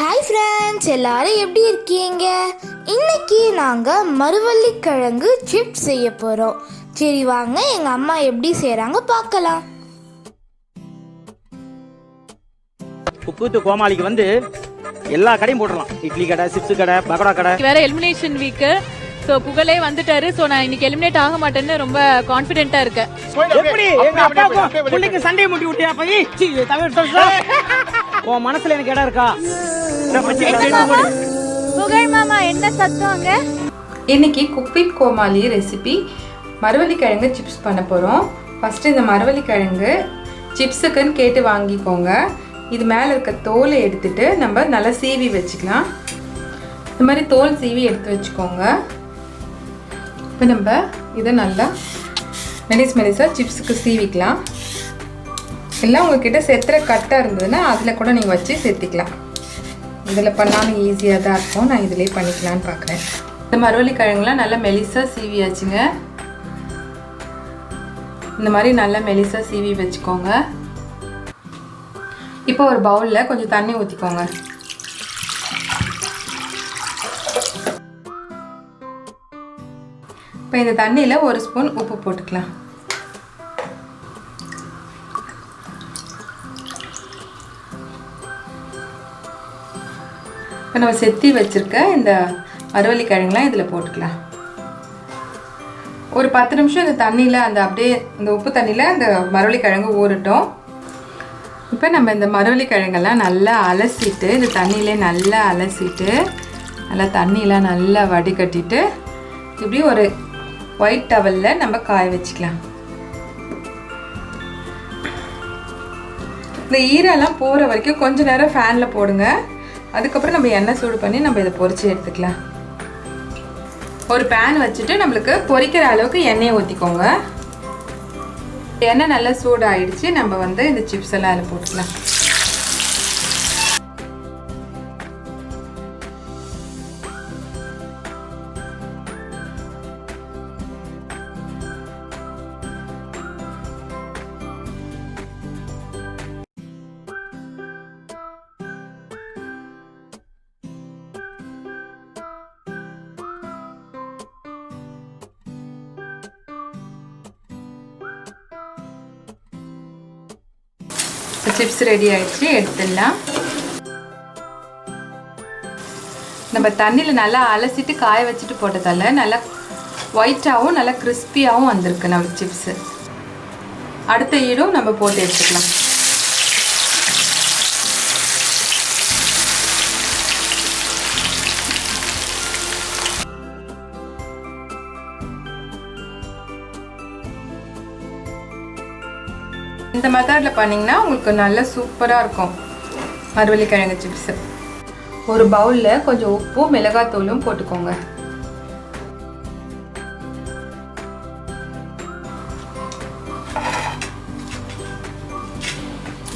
Hi friends, எல்லாரும் எப்படி இருக்கீங்க? இன்னைக்கு நாங்கள் மரவள்ளிக்கிழங்கு சிப்ஸ் செய்ய போகிறோம். சரி வாங்க எங்கள் அம்மா எப்படி செய்கிறாங்க பார்க்கலாம். cookwithcomaliக்கு வந்து எல்லா கடையும் போட்டுடலாம். இட்லி கடை, சிப்ஸ் கடை, பக்கோடா கடை. வேற எலிமினேஷன் வீக். சோ புகழே வந்துட்டாரு. சோ நான் இன்னைக்கு எலிமினேட் ஆக மாட்டேன்னு ரொம்ப கான்ஃபிடென்ட்டா இருக்கேன். எப்படி எங்க அப்பாக்கு புள்ளைக்கு சண்டை முட்டி விட்டியா போய் தமிழ் சொல்றா? உன் மனசுல எனக்கு இடம் இருக்கா? புகழ் மாமா என்ன சத்தம்ங்க? இன்னைக்கு குக் வித் கோமாளி ரெசிபி மரவள்ளிக்கிழங்கு சிப்ஸ் பண்ண போகிறோம். ஃபஸ்ட்டு இந்த மரவள்ளிக்கிழங்கு சிப்ஸுக்குன்னு கேட்டு வாங்கிக்கோங்க. இது மேலே இருக்க தோலை எடுத்துட்டு நம்ம நல்லா சீவி வச்சுக்கலாம். இந்த மாதிரி தோல் சீவி எடுத்து வச்சுக்கோங்க. இப்போ நம்ம இதை நல்லா மெலிசாக சிப்ஸுக்கு சீவிக்கலாம். இல்லை உங்கள்கிட்ட செத்துற கட்டாக இருந்ததுன்னா அதில் கூட நீங்கள் வச்சு சேர்த்திக்கலாம். இதில் பண்ணாலும் ஈஸியாக தான் இருக்கும். நான் இதிலே பண்ணிக்கலான்னு பார்க்குறேன். இந்த மரவள்ளிக்கிழங்குலாம் நல்லா மெலிசாக சீவியாச்சுங்க. இந்த மாதிரி நல்லா மெலிசாக சீவி வச்சுக்கோங்க. இப்போ ஒரு பவுலில் கொஞ்சம் தண்ணி ஊற்றிக்கோங்க. இப்போ இந்த தண்ணியில் ஒரு ஸ்பூன் உப்பு போட்டுக்கலாம். இப்போ நம்ம செத்தி வச்சுருக்க இந்த மரவள்ளிக்கிழங்குலாம் இதில் போட்டுக்கலாம். ஒரு 10 நிமிஷம் இந்த தண்ணியில் அப்படியே இந்த உப்பு தண்ணியில் இந்த மரவள்ளிக்கிழங்கு ஊறட்டும். இப்போ நம்ம இந்த மரவள்ளிக்கிழங்கெல்லாம் நல்லா அலசிட்டு இந்த தண்ணியிலே நல்லா அலசிட்டு நல்லா தண்ணியெலாம் நல்லா வடிகட்டிட்டு இப்படி ஒரு ஒயிட் டவலில் நம்ம காய வச்சுக்கலாம். இந்த ஈரெல்லாம் போகிற வரைக்கும் கொஞ்சம் நேரம் ஃபேனில் போடுங்க. அதுக்கப்புறம் நம்ம எண்ணெய் சூடு பண்ணி நம்ம இதை பொரிச்சு எடுத்துக்கலாம். ஒரு பேன் வச்சுட்டு நம்மளுக்கு பொரிக்கிற அளவுக்கு எண்ணெயை ஊற்றிக்கோங்க. எண்ணெய் நல்லா சூடு ஆயிடுச்சு. நம்ம வந்து இந்த சிப்ஸ் எல்லாம் அதில் போட்டுக்கலாம். சிப்ஸ் ரெடி ஆயிடுச்சு, எடுத்துடலாம். நம்ம தண்ணியில் நல்லா அலசிட்டு காய வச்சுட்டு போட்டதால நல்லா ஒயிட்டாகவும் நல்லா கிறிஸ்பியாகவும் வந்திருக்கு நம்ம சிப்ஸு. அடுத்த ஈடும் நம்ம போட்டு எடுத்துக்கலாம். இந்த மெத்தடில் பண்ணிங்கன்னா உங்களுக்கு நல்லா சூப்பராக இருக்கும் மரவள்ளிக்கிழங்கு சிப்ஸு. ஒரு பவுலில் கொஞ்சம் உப்பும் மிளகாத்தூளும் போட்டுக்கோங்க.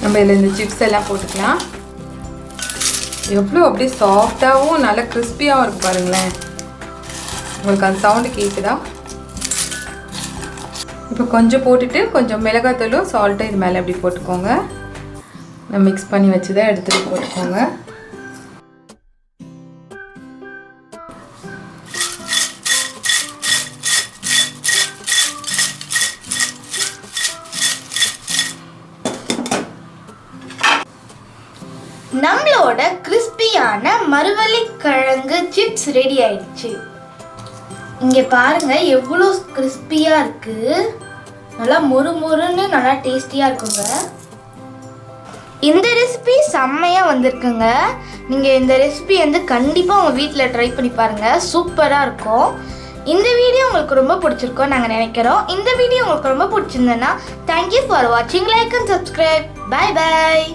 நம்ம இதில் இந்த சிப்ஸ் எல்லாம் போட்டுக்கலாம். எவ்வளோ அப்படியே சாஃப்டாகவும் நல்லா கிறிஸ்பியாகவும் இருக்குது பாருங்களேன். உங்களுக்கு அந்த சவுண்டு கேட்குதா? இப்போ கொஞ்சம் போட்டுட்டு கொஞ்சம் மிளகாத்தூளும் சால்ட்டும் இது மேலே அப்படி போட்டுக்கோங்க. நம்ம மிக்ஸ் பண்ணி வச்சு தான் எடுத்துகிட்டு போட்டுக்கோங்க. நம்மளோட கிறிஸ்பியான மரவள்ளிக்கிழங்கு சிப்ஸ் ரெடி ஆயிடுச்சு. இங்கே பாருங்க எவ்வளோ கிறிஸ்பியாக இருக்குது. நல்லா மொறுன்னு நல்லா டேஸ்டியாக இருக்குங்க. இந்த ரெசிபி செம்மையாக வந்திருக்குங்க. நீங்கள் இந்த ரெசிபி வந்து கண்டிப்பாக உங்கள் வீட்டில் ட்ரை பண்ணி பாருங்கள். சூப்பராக இருக்கும். இந்த வீடியோ உங்களுக்கு ரொம்ப பிடிச்சிருக்கோம் நாங்கள் நினைக்கிறோம். இந்த வீடியோ உங்களுக்கு ரொம்ப பிடிச்சிருந்ததுன்னா தேங்க்யூ ஃபார் வாட்சிங். Like and subscribe. Bye bye.